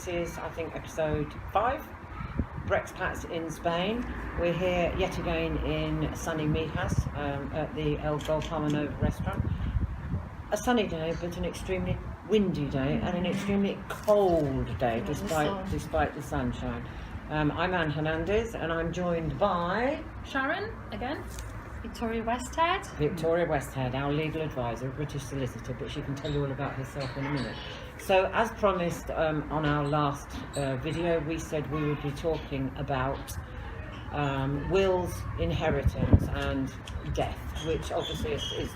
is, I think, episode 5, Brexpats in Spain. We're here yet again in sunny Mijas at the El Golfamano restaurant. A sunny day, but an extremely windy day and an extremely cold day, despite the sunshine. I'm Anne Hernandez, and I'm joined by Sharon, again. Victoria Westhead, our legal advisor, British solicitor, but she can tell you all about herself in a minute. So, as promised on our last video, we said we would be talking about wills, inheritance and death, which obviously is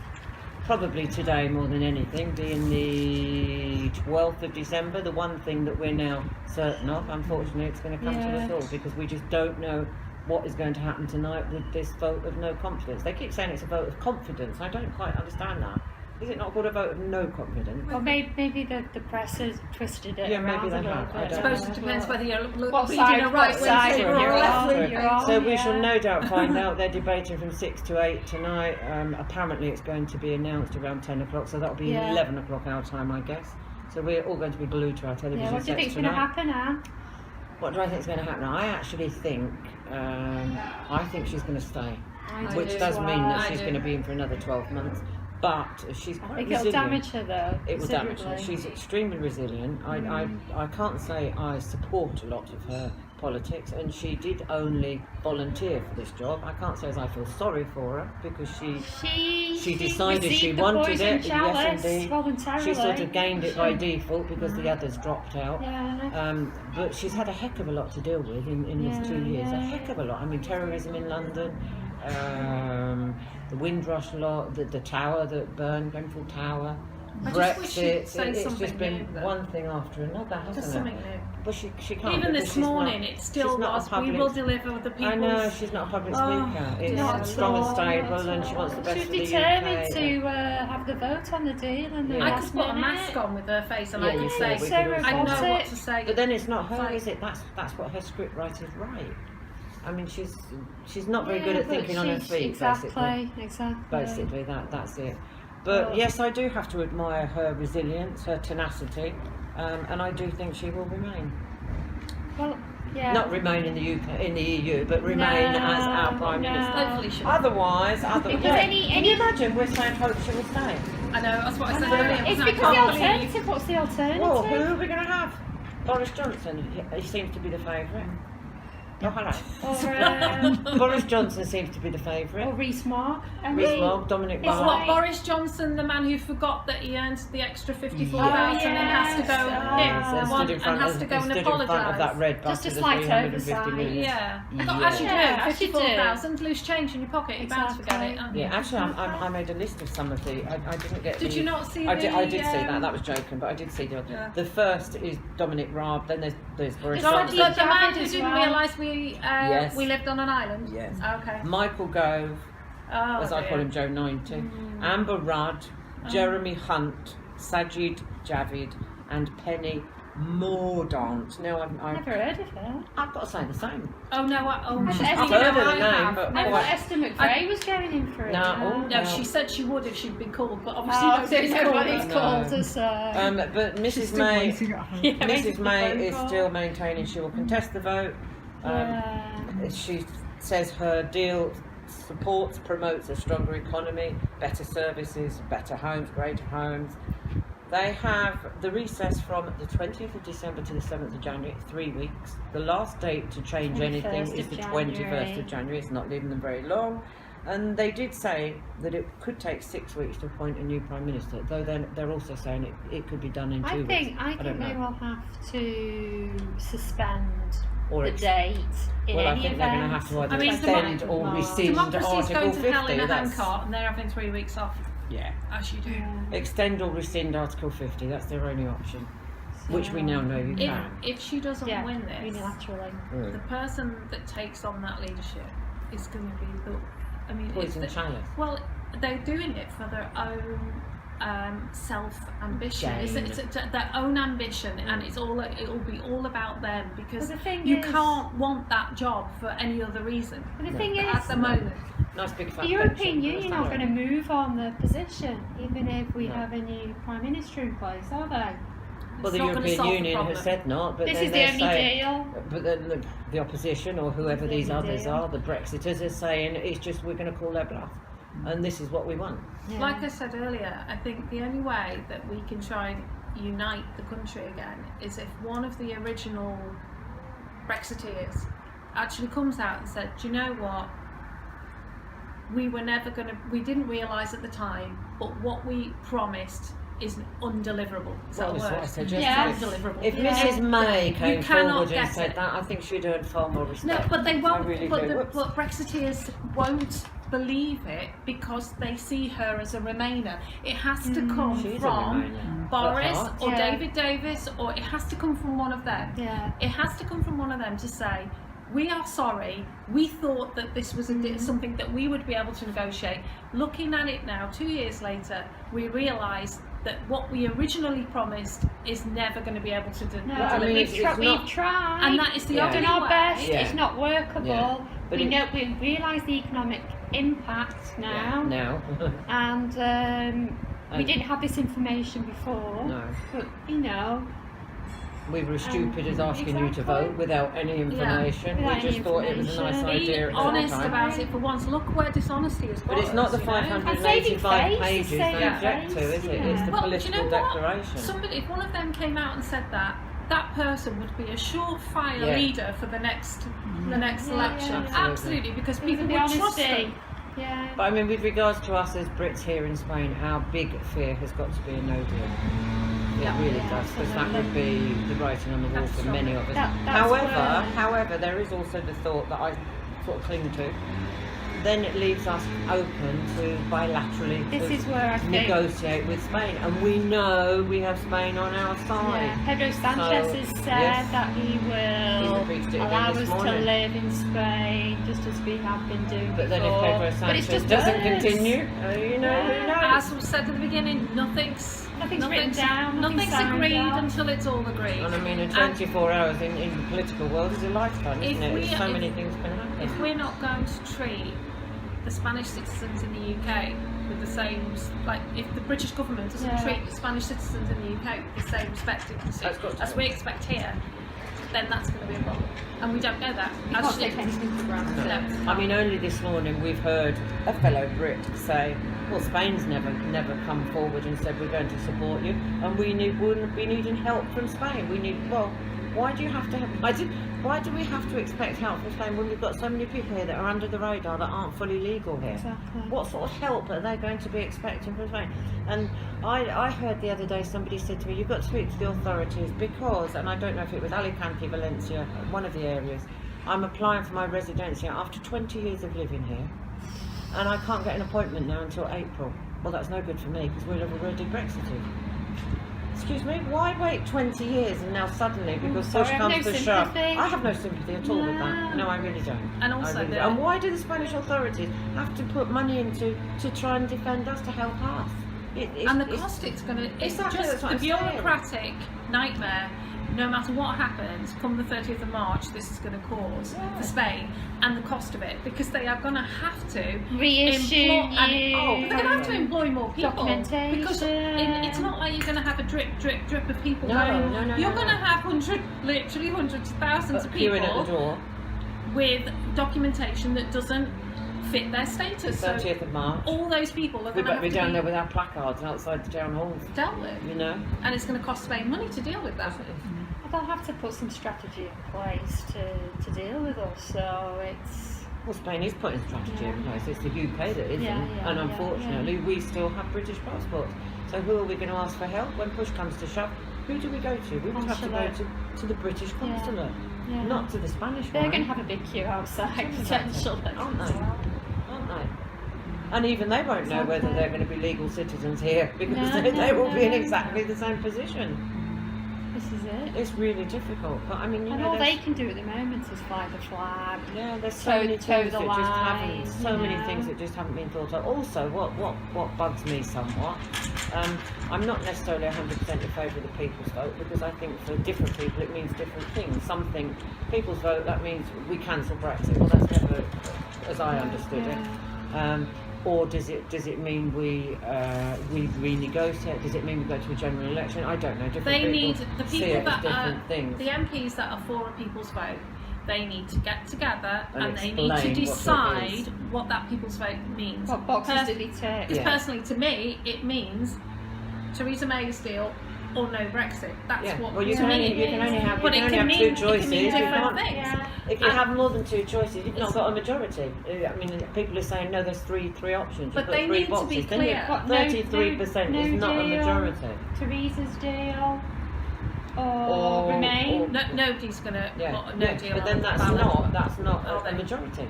probably today more than anything, being the 12th of December, the one thing that we're now certain of. Unfortunately, it's going to come to us all, because we just don't know what is going to happen tonight with this vote of no confidence. They keep saying it's a vote of confidence. I don't quite understand that. Is it not called a vote of no confidence? Well, maybe the press has twisted it around maybe they a little have. bit. I suppose it depends whether you're what reading side, a right side wing you're or a left on. wing. You're on, So we shall no doubt find out. They're debating from 6 to 8 tonight. Apparently it's going to be announced around 10 o'clock, so that'll be 11 o'clock our time, I guess. So we're all going to be glued to our television What do you think's sets going to tonight. happen, Anne? What do I think is going to happen? I actually think, I think she's going to stay, which does mean that she's going to be in for another 12 months. But she's quite I think resilient. it'll damage her though. It will damage her. She's extremely resilient. I can't say I support a lot of her politics, and she did only volunteer for this job. I can't say as I feel sorry for her, because she decided she wanted it. Yes, indeed. Voluntarily. She sort of gained it by default because the others dropped out. Yeah. But she's had a heck of a lot to deal with in these 2 years. A heck of a lot. I mean, terrorism in London. The Windrush lot, the tower that burned, Grenfell Tower, Brexit. It's just been one thing after another, hasn't it? But she can't. Even this morning, it still was. We will deliver the people's. I know, she's not a public speaker. It's strong and stable, and she wants the best She's for the UK. determined to have the vote on the deal. And I could put a mask on with her face and I could say, I know what to say. But then it's not her, is it? That's what her script writers write. I mean, she's not very good at thinking on her feet. Exactly. Basically, that's it. But yes, I do have to admire her resilience, her tenacity, and I do think she will remain. Well, yeah. Not remain in the UK, in the EU, but remain as our Prime Minister. Hopefully she will. Otherwise, can you imagine we're saying hope she will stay? I know, that's what I said earlier. It's because the alternative. What's the alternative? Well, who are we going to have? Boris Johnson. He seems to be the favourite. Oh, hello. Boris Johnson seems to be the favourite. Or Rees-Mogg. Dominic It's Raab. what, Boris Johnson, the man who forgot that he earned the extra 54,000 and has to go and apologise. Of that red bus Just a with the slight 350 million. Yeah. Yeah. As you do, 54,000 loose change in your pocket, you're bound to forget it. Yeah, actually, I made a list of some of the. I didn't get. Did you not see? I did see that. That was joking, but I did see the other. Yeah. The first is Dominic Raab. Then there's Boris Johnson. The man who didn't realise we lived on an island. Yes. Okay. Michael Gove, as I call him, Joe 90. Amber Rudd, Jeremy Hunt, Sajid Javid, and Penny Mordaunt. Now I've never heard of her. I've got to say the same. Oh no! I've heard of the name, but I thought Esther McVey was going in for it. No, she said she would if she'd been called, but obviously nobody's called us. But Mrs. May is still maintaining she will contest the vote. She says her deal supports, promotes a stronger economy, better services, better homes, greater homes. They have the recess from the 20th of December to the 7th of January, 3 weeks. The last date to change anything is the 21st of January. It's not leaving them very long. And they did say that it could take 6 weeks to appoint a new Prime Minister, though they're also saying it could be done in 2 weeks. I think they will have to suspend or the date in well, any I think event. they're going to have to either extend or rescind Democracy's Article going 50. to hell in a handcart and they're having 3 weeks off. Yeah. As you do. Extend or rescind Article 50, that's their only option. Which we now know you can. If she doesn't win this, unilaterally, the person that takes on that leadership is going to be poison chalice. Well, they're doing it for their own self-ambition. It's their own ambition, and it'll be all about them, because you can't want that job for any other reason. But the thing is, at the moment, nice big the European Union aren't going to move on the position, even if we have a new Prime Minister in place, are they? Well, the not gonna European solve the Union has problem. said not, but This then is the they're only saying, deal. but then the opposition or whoever This is these the others deal. are, the Brexiters, are saying it's just we're going to call their bluff, and this is what we want. Yeah. Like I said earlier, I think the only way that we can try and unite the country again is if one of the original Brexiteers actually comes out and said, do you know what? We didn't realise at the time, but what we promised is undeliverable. Is that a That's word? what I said Yeah. yesterday. Undeliverable. If Yeah. Mrs May came cannot forward and get said it. that, I think she'd earn far more No, respect. but they won't. I really but, do. but Brexiteers won't believe it because they see her as a Remainer. It has to come She's a from Remainer. Boris But or Yeah. David Davis, or it has to come from one of them. Yeah. It has to come from one of them to say, we are sorry, we thought that this was something that we would be able to negotiate. Looking at it now, 2 years later, we realise that what we originally promised is never going to be able to No, I mean, we've, it's not- we've tried. And that is the Yeah. We've only done our way. best. Yeah. It's not workable. Yeah. But We it- know we realise the economic impact now, Now. and we And- didn't have this information before. No. But you know, We were as stupid as asking you to exactly. vote without any information. without We just any thought it was a nice information. idea Be at the honest time. about it for once. Look where dishonesty has got But it's not the us, you know? 585 And saving pages face, they saving object to, face, is it? yeah. It's the Well, do you political know what? declaration. Somebody, if one of them came out and said that, that person would be a surefire Yeah. leader for the next Yeah, election. yeah. Absolutely, because people the would trust honesty. them. Yeah. But I mean, with regards to us as Brits here in Spain, our big fear has got to be a no deal. It Yeah. really Yeah, does, because that absolutely. would be the writing on the wall That's for strong. many of us. That's where- However, there is also the thought that I sort of cling to. Then it leaves us open to bilaterally This to is where I think. negotiate with Spain, and we know we have Spain on our side. Yeah, Pedro Sanchez So, has said yes. that he will agreed to do it allow again us this to morning. live in Spain, just as we have been doing But then if before. Pedro But it's Sanchez just doesn't words. continue, you know, who knows? As was said at the beginning, nothing's written down, nothing's signed agreed off. until it's all agreed. And I mean, in 24 hours in the political world is a lifetime, If isn't it? we- So if- many things can happen. If we're not going to treat the Spanish citizens in the UK with the same, like if the British government doesn't Yeah. treat the Spanish citizens in the UK with the same respect That's got to as be. we expect here, then that's going to be a problem. And we don't know that. You can't take anything for granted. No. I mean, only this morning we've heard a fellow Brit say, well, Spain's never come forward and said we're going to support you, and we'll be needing help from Spain. We need, well, why do you have to why do we have to expect help from Spain when we've got so many people here that are under the radar that aren't fully legal here? Exactly. What sort of help are they going to be expecting from Spain? And I heard the other day somebody said to me, you've got to speak to the authorities because, and I don't know if it was Alicante, Valencia, one of the areas, I'm applying for my residency after 20 years of living here, and I can't get an appointment now until April. Well, that's no good for me because we'll have already Brexited. Excuse me, why wait 20 years and now suddenly, because sorry, push I have comes no to shove? sympathy. I have no sympathy at all with that. No. No, I really don't. And also I really the- don't. And why do the Spanish authorities have to put money into to try and defend us, to help us? And the cost it's going to, it's Exactly, just that's what the I'm saying. bureaucratic nightmare. No matter what happens, come the 30th of March, this is going to cause Yeah. for Spain, and the cost of it, because they are going to have to Reissue they're going to have to employ more people. Documentation. Because it's not like you're going to have a drip of people No, going. no, You're no. going to have literally hundreds of thousands of queuing at the people door, with documentation that doesn't fit their status. So 30th of March. all those people are We going to better have be to down be there with our placards outside the town halls, dealt with, you know? and it's going to cost Spain money to deal with that. They'll have to put some strategy in place to deal with us. So it's Well, Spain is putting strategy in place. It's the UK that isn't. Yeah, yeah, And yeah, unfortunately, we still have British passports. So who are we going to ask for help when push comes to shove? Who do we go to? We would have to go Consulate. to the British consulate, yeah. not to the Spanish They're one. going to have a big queue outside potentially. Aren't they? Aren't they? And even they won't know whether they're going to be legal citizens here, because No, they will be in no. exactly the same position. This is it. It's really difficult. But I mean, you And know, all they there's, can do at the moment is fly the flag. yeah, there's so toe- many toe things the that just line, haven't. So you many know. things that just haven't been thought of. Also, what bugs me somewhat, I'm not necessarily 100% in favour of the people's vote, because I think for different people it means different things. Some think people's vote, that means we cancel Brexit. Well, that's never, as I understood it. or does it mean we renegotiate? Does it mean we go to a general election? I don't know. They need the see people it as that are different things. the MPs that are for a people's vote. They need to get together And they need to explain what it decide is. what that people's vote means. What boxes do they tick? Because Yeah. personally, to me, it means Theresa May's deal or no Brexit. That's Yeah. what. Well, you to can me only it have means. two But it can mean- choices. it can mean You different can't. things. Yeah. If you And- have more than two choices, you've not got a majority. I mean, people are saying no. There's three options. But You've got they three need to boxes. be Then clear. What, no- 33% no is not a deal? majority. Theresa's deal or Or- Remain. No, nobody's going to Yeah, put a no yeah. deal But then on the that's ballot. not Are a they? majority.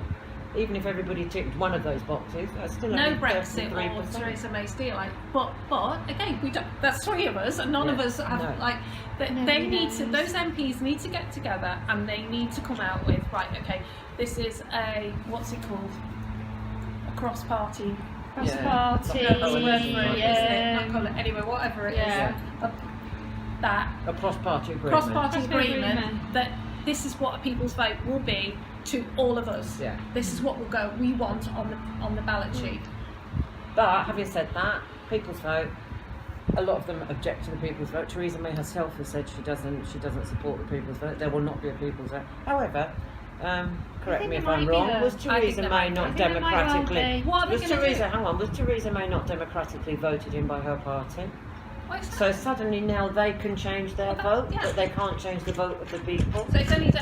Even if everybody ticked one of those boxes, that's still No only Brexit or 33%. Theresa May's deal. But again, we don't. That's three of us, and none of Yeah, us have no. like. They Nobody need to. knows. Those MPs need to get together, and they need to come out with right. Okay, this is a what's it called? A cross-party. Cross-party. Yeah. That's a word for it, isn't it? Not Yeah. call it anyway. Whatever it is. Yeah. That A cross-party agreement. cross-party Cross-party agreement agreement. that this is what a people's vote will be to all of us. Yeah. This is what will go. We want on the ballot sheet. But having said that, people's vote. A lot of them object to the people's vote. Theresa May herself has said she doesn't support the people's vote. There will not be a people's vote. However, correct think me if there I'm might be wrong. though. Was I think Theresa there May might be. not I think there might well democratically? be. What are they Was gonna Theresa? do? Hang on. Was Theresa May not democratically voted in by her party? Why is that? So suddenly now they can change their Well, that- vote, yeah. but they can't change the vote of the people. So it's only the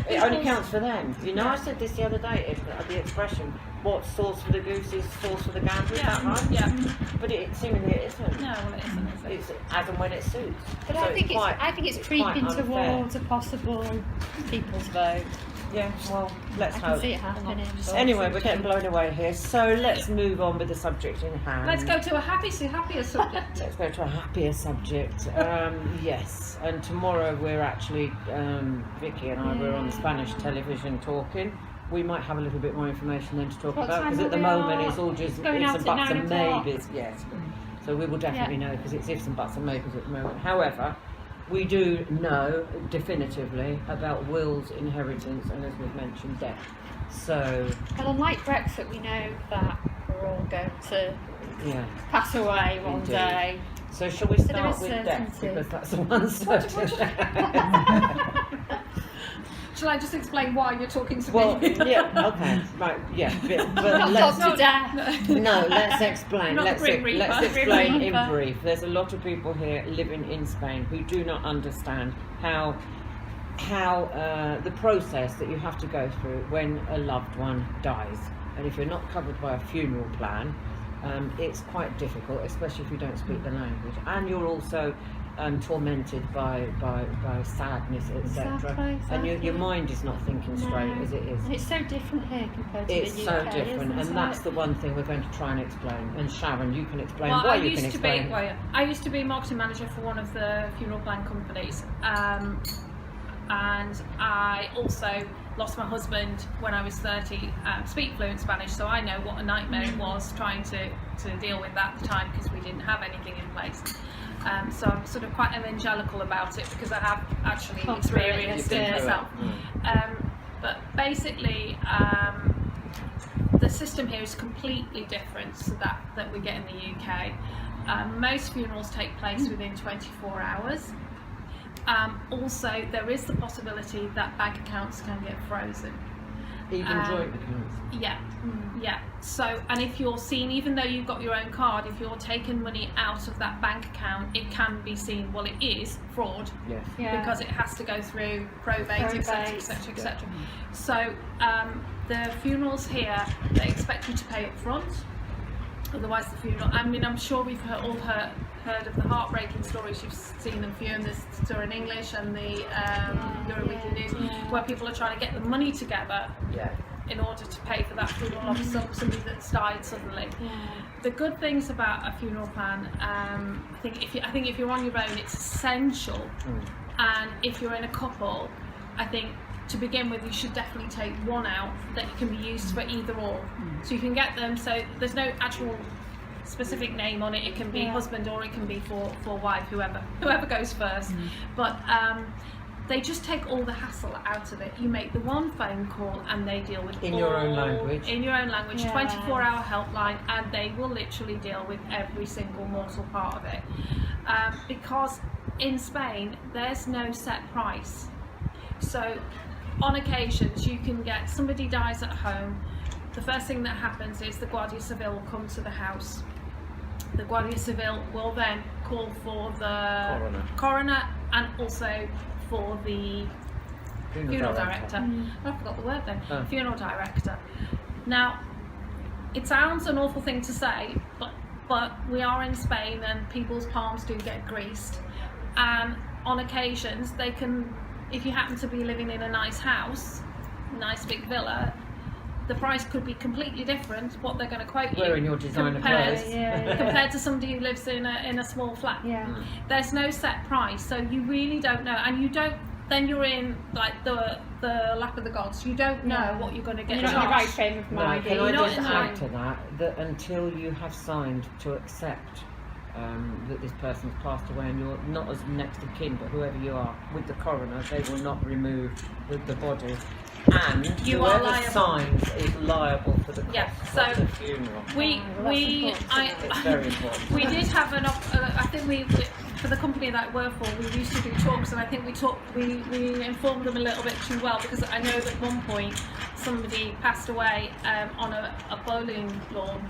It only people's- counts for them. You know, I said this the other day. The expression "what's sauce for the goose is sauce for the gander." Is that right? Yeah. But it seemingly it isn't. No, well, it isn't, is it? It's as and when it suits. But So I think it's quite creeping unfair. towards a possible people's vote. Yeah, well, let's I can hope. see it happening. Anyway, we're getting blown away here, so let's move on with the subject in hand. Let's go to a happier subject. Let's go to a happier subject. Yes, and tomorrow we're actually, Vicky and I were on the Spanish television talking. We might have a little bit more information then to talk What about, time because at will the we moment all- it's all just going ifs out and at buts and 9 o'clock? maybes. Yes, so we will definitely know because it's ifs and buts and maybes at the moment. However, we do know definitively about wills, inheritance, and as we've mentioned, death. So, Well, unlike Brexit, we know that we're all going to yeah. pass away one Indeed. day. So shall we So there start is with death certainty. because that's the one certain. Shall I just explain why you're talking to Well, me? yeah, okay, right, yeah, but Not let's to death. no, let's explain. Not the Let's Grim Reaper. let's Grim explain in Reaper. brief. There's a lot of people here living in Spain who do not understand how the process that you have to go through when a loved one dies, and if you're not covered by a funeral plan, it's quite difficult, especially if you don't speak the language, and you're also tormented by sadness, etc. Exactly, And your mind is not thinking straight No. as it is. And it's so different here compared to It's the so UK, different, isn't and that's it? the one thing we're going to try and explain. And Sharon, you can explain Well, why I you used can to be. explain. Well, yeah, I used to be marketing manager for one of the funeral plan companies, and I also lost my husband when I was 30. Speak fluent Spanish, so I know what a nightmare it was trying to deal with that at the time because we didn't have anything in place. So I'm sort of quite evangelical about it because I have actually experienced it myself. But basically, the system here is completely different to that we get in the UK. Most funerals take place within 24 hours. Also, there is the possibility that bank accounts can get frozen. Even joint accounts. Yeah, yeah. So, and if you're seen, even though you've got your own card, if you're taking money out of that bank account, it can be seen, well, it is fraud Yes. Yeah. because it has to go through probate, etc., etc., etc. So, the funerals here, they expect you to pay up front. Otherwise, the funeral. I mean, I'm sure we've all heard of the heartbreaking stories. You've seen them few in the Tour in English and the Euro Weekly News, where people are trying to get the money together Yeah. in order to pay for that funeral of somebody that's died suddenly. The good things about a funeral plan, I think if you're on your own, it's essential, and if you're in a couple, I think to begin with you should definitely take one out that can be used for either or. So you can get them. So there's no actual specific name on it. It can be husband or it can be for wife, whoever goes first. But they just take all the hassle out of it. You make the one phone call and they deal with In your own language. In your own language, Yeah. 24-hour helpline, and they will literally deal with every single morsel part of it. Because in Spain, there's no set price. So on occasions, you can get, somebody dies at home, the first thing that happens is the Guardia Civil will come to the house. The Guardia Civil will then call for the coroner and also for the funeral director. I forgot the word then. Funeral director. Now, it sounds an awful thing to say, but we are in Spain and people's palms do get greased. And on occasions, they can, if you happen to be living in a nice house, nice big villa, the price could be completely different. What they're going to quote you Wearing your designer clothes. compared to somebody who lives in a small flat. There's no set price, so you really don't know, and you don't. Then you're in like the lap of the gods. You don't know what you're going to get. You're not in the right frame of mind. Can I Not just in the add right- to that until you have signed to accept that this person's passed away and you're not as next of kin, but whoever you are with the coroner, they will not remove the body. And You are whoever liable. signs is liable for the cost so of the funeral. It's very important. We did have I think we for the company that I work for, we used to do talks, and I think we informed them a little bit too well, because I know that at one point somebody passed away on a bowling lawn,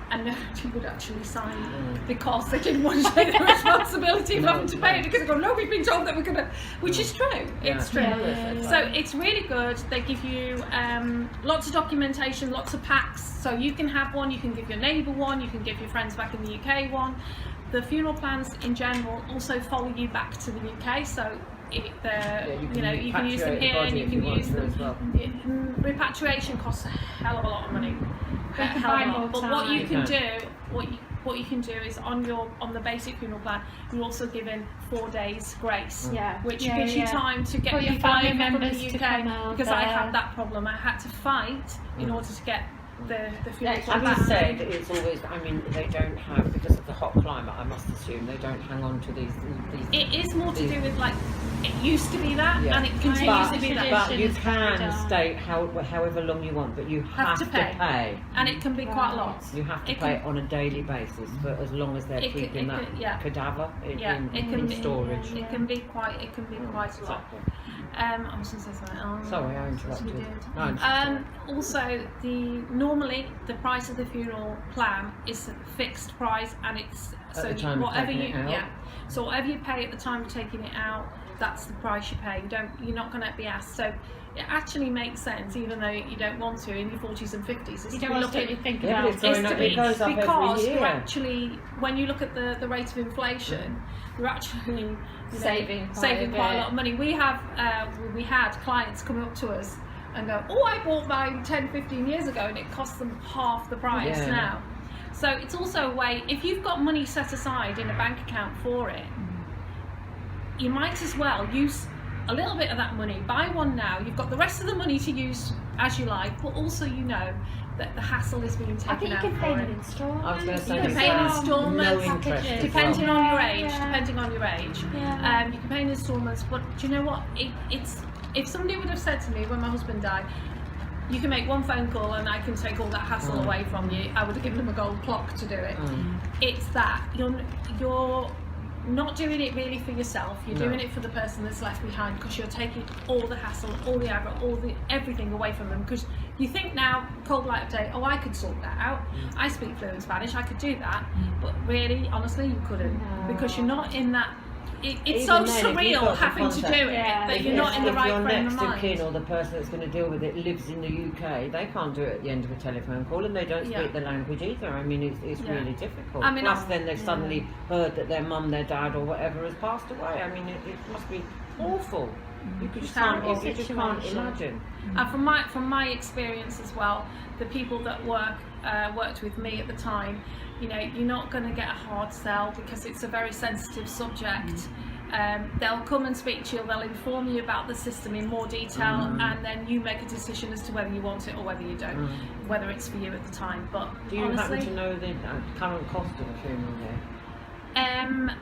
and nobody would actually sign because they didn't want to take the responsibility of having to pay it, because they go, no, we've been told that we're going to, which is true. It's true. So it's really good. They give you lots of documentation, lots of packs, so you can have one, you can give your neighbour one, you can give your friends back in the UK one. The funeral plans in general also follow you back to the UK, so you can use them here and you can use them as well. Repatriation costs a hell of a lot of money. But what you can do, what you can do is on the basic funeral plan, you're also given 4 days grace, which gives you time to get your family members from the UK. Because I had that problem, I had to fight in order to get the funeral plan. Having said, it's always, I mean, they don't have, because of the hot climate, I must assume, they don't hang on to these. It is more to do with, like, it used to be that, and it continues to be that. But you can stay however long you want, but you have to pay. And it can be quite a lot. You have to pay on a daily basis for as long as they're keeping that cadaver in storage. It can be quite a lot. I was going to say something else. Sorry, I interrupted. You did. Also, normally the price of the funeral plan is a fixed price, and it's at the time whatever of taking it out. So whatever you pay at the time of taking it out, that's the price you pay. You're not going to be asked. So it actually makes sense, even though you don't want to in your 40s and 50s. You don't want to think about it. It goes up because every year. you're actually, when you look at the rate of inflation, you're actually saving quite a lot of money. We had clients come up to us and go, oh, I bought mine 10-15 years ago and it cost them half the price now. So it's also a way, if you've got money set aside in a bank account for it, you might as well use a little bit of that money, buy one now, you've got the rest of the money to use as you like, but also you know that the hassle is being taken out. I think you can pay in installments. I was going to say, you can pay in installments, depending on your age. Yeah. You can pay in installments, but do you know what? If somebody would have said to me when my husband died, you can make one phone call and I can take all that hassle away from you, I would have given him a gold clock to do it. It's that you're not doing it really for yourself, you're doing it for the person that's left behind, because you're taking all the hassle, all the aggro, everything away from them. Because you think now, cold light of day, oh, I could sort that out, I speak fluent Spanish, I could do that, but really, honestly, you couldn't, because you're not in that. It's so surreal having to do it that you're not in the right frame of mind. If your next of kin or the person that's going to deal with it lives in the UK, they can't do it at the end of a telephone call, and they don't speak the language either. I mean, it's really difficult. I mean, plus then they've suddenly heard that their mum, their dad or whatever has passed away. I mean, it must be awful. You just can't imagine. And from my experience as well, the people that worked with me at the time, you know, you're not going to get a hard sell because it's a very sensitive subject. They'll come and speak to you, they'll inform you about the system in more detail, and then you make a decision as to whether you want it or whether you don't, whether it's for you at the time. But do you happen to know the current cost of a funeral there?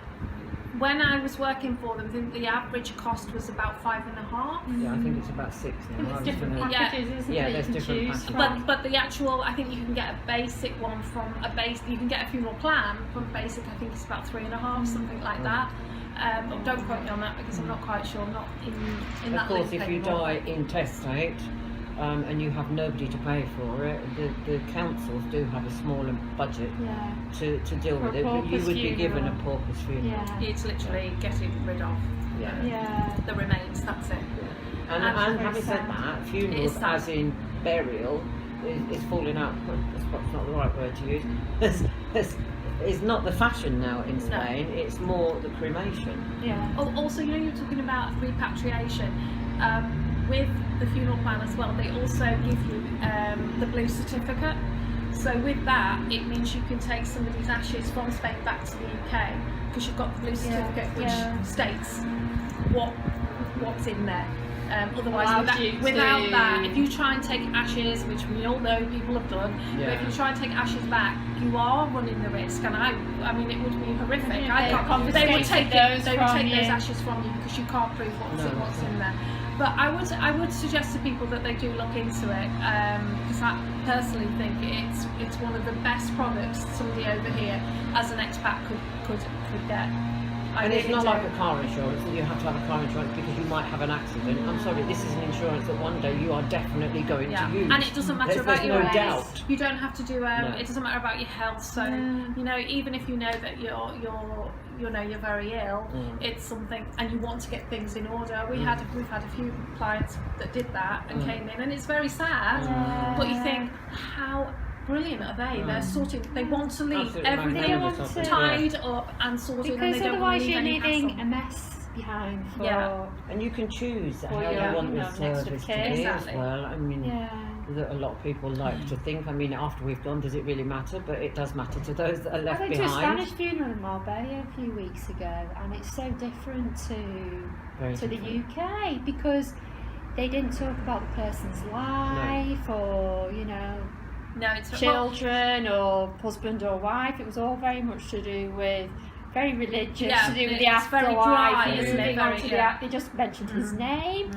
when I was working for them, I think the average cost was about 5.5. Yeah, I think it's about 6 now. There's I was different gonna- packages, isn't Yeah, there? there's you can different choose packages. from. But the actual, I think you can get a basic one from you can get a funeral plan from basic. I think it's about 3.5, something like that. But don't quote me on that because I'm not quite sure. I'm not in that Of course, loop if you anymore. die intestate and you have nobody to pay for it, the councils do have a smaller budget Yeah. to deal For with a it, but you pauper's would be given a funeral. pauper's funeral. Yeah. It's literally getting rid of Yeah. Yeah. the remains. That's it. And very having said sad. that, It funerals is sad. as in burial is falling out. Well, that's perhaps not the right word to use. It's not the fashion now in No. Spain. It's more the cremation. Yeah. Also, you know, you're talking about repatriation. With the funeral plan as well, they also give you the blue certificate. So with that, it means you can take somebody's ashes from Spain back to the UK because you've got the blue certificate, which states what's in there. Otherwise, Allows you without to- that, if you try and take ashes, which we all know people have done, but if you try and take ashes back, you are running the risk. And I mean, it would be horrific. Yeah, They would take those they would from take those you. ashes from you because you can't prove what's No. in there. But I would suggest to people that they do look into it because I personally think it's one of the best products somebody over here as an expat could get. And it's really not do. like a car insurance that you have to have a car insurance because you might have an accident. I'm sorry, this is an insurance that one day you are definitely going Yeah, to use. and it doesn't matter There's about your no age. doubt. You don't have to do. No. It doesn't matter about your health. So you know, even if you know that you're very ill, it's something, and you want to get things in order. We've had a few clients that did that and came in, and it's very sad. But you think, how brilliant are they? They're sorting. They want to leave Absolutely everything magnificent. tied up and sorted, and Because they don't want otherwise to leave you're any leaving hassle. a mess behind for. Yeah. And you can choose how your, you want you your know, next of service to kin. be Exactly. as well. I mean, Yeah. that a lot of people like to think. I mean, after we've gone, does it really matter? But it does matter to those that are I left went to a behind. Spanish funeral in Marbella a few weeks ago, and it's so different Very to the different. UK because they didn't talk about the person's life or No, it's children or husband or wife. It was all very much to do with very religious, Yeah, to do with the it's very afterlife. dry, and isn't it? moving on Very, to yeah. they just mentioned his name.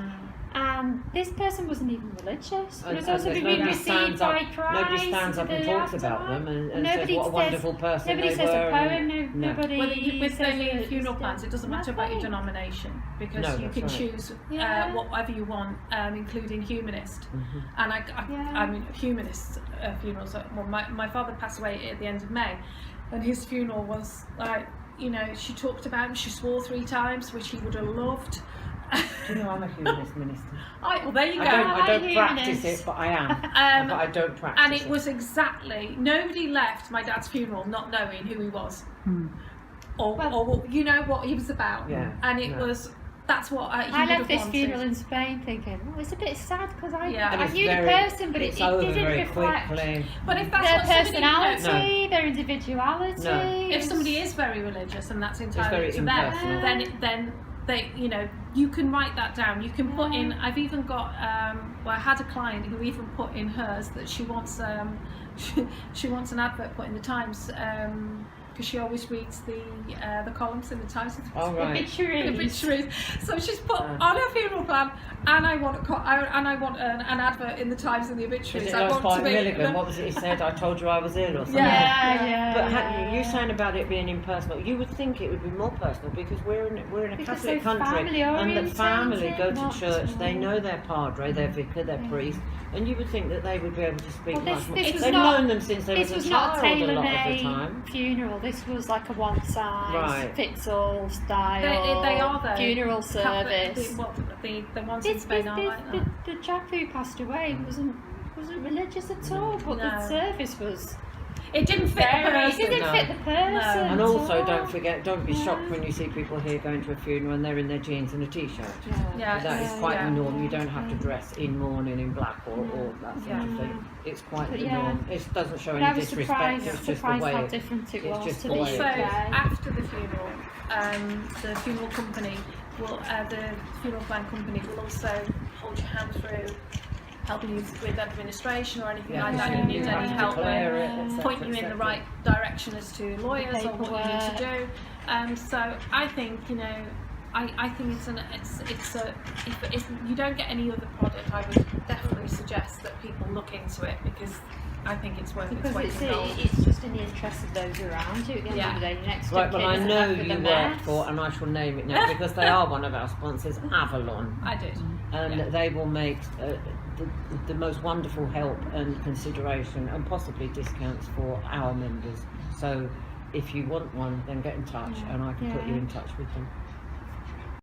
And this person wasn't even religious. It was also there's being nobody received stands by up, Christ. nobody stands up and the talks about afterlife. them and Nobody says what a wonderful person Nobody they says were. a poem. and- Nobody with says the a- funeral plans, it doesn't matter about your nothing. denomination because No, you that's can right. choose Yeah. whatever you want, including humanist. Mhm. And Yeah. I mean, humanist funerals. Well, my father passed away at the end of May, and his funeral was like, she talked about him. She swore 3 times, which he would have loved. Do you know I'm a humanist minister? Well, there you go. I don't like practice humanists. it, but I am. But I don't practice And it was exactly, nobody left my dad's funeral not knowing who he was or what he was about. Yeah, And it no. was, that's what he I would left have this wanted. funeral in Spain thinking, it's a bit sad because Yeah. And I it's knew very- the person, but it it's over didn't very reflect quickly. But if that's their what somebody personality, their individuality. No. if somebody is very religious and that's entirely very to them, impersonal. then they, you can write that down. You can put in. I've even got. I had a client who even put in hers that she wants. She wants an advert put in the Times because she always reads the columns in the Times. Oh, right. Obituaries. So she's put on her funeral plan, and I want an advert in the Times and the obituaries. Is it I like want to Spike be. Milligan? What was it he said? I told you I was ill or something. Yeah. But you saying about it being impersonal, you would think it would be more personal because we're in a Because Catholic they're country, and the family go to not- church. They know their padre, their vicar, their priest, and you would think that they would be able to speak Well, much more. this was They've not- known them since they This was was a not a child a lot of the tailor-made time. funeral. This was like a one-size-fits-all style They are though. funeral Catholic- service. The ones in Spain are like that. The chap who passed away wasn't religious at all, but the No. service was It didn't fit the very. It person. didn't No. fit the person. And at also, all. don't forget, don't be shocked when you see people here going to a funeral and they're in their jeans and a t-shirt. Yeah, That is yeah, quite yeah. the norm. You don't have to dress in mourning in black or that sort Yeah. of thing. It's quite But the yeah. norm. It doesn't show But I any was disrespect. It's just the surprised way how it, different it it's was just to the the way Also, it UK. after the funeral, the funeral company will, the funeral plan company will also hold your hand through helping you with administration or anything like that. yeah, You need yeah. any help Declare it, with, etc., point you in the etc. right direction as to lawyers or what you need to do. So I think, you know, I think if you don't get any other product, I would definitely suggest that people look into it, because I think it's worth its Because weight in gold. it's just in the interest of those around you at the end of the day. Next Right, but I know the you work mess. for, and I shall name it now because they are one of our sponsors, Avalon. I did. And they will make the most wonderful help and consideration and possibly discounts for our members. So if you want one, then get in touch and I can put you in touch with them.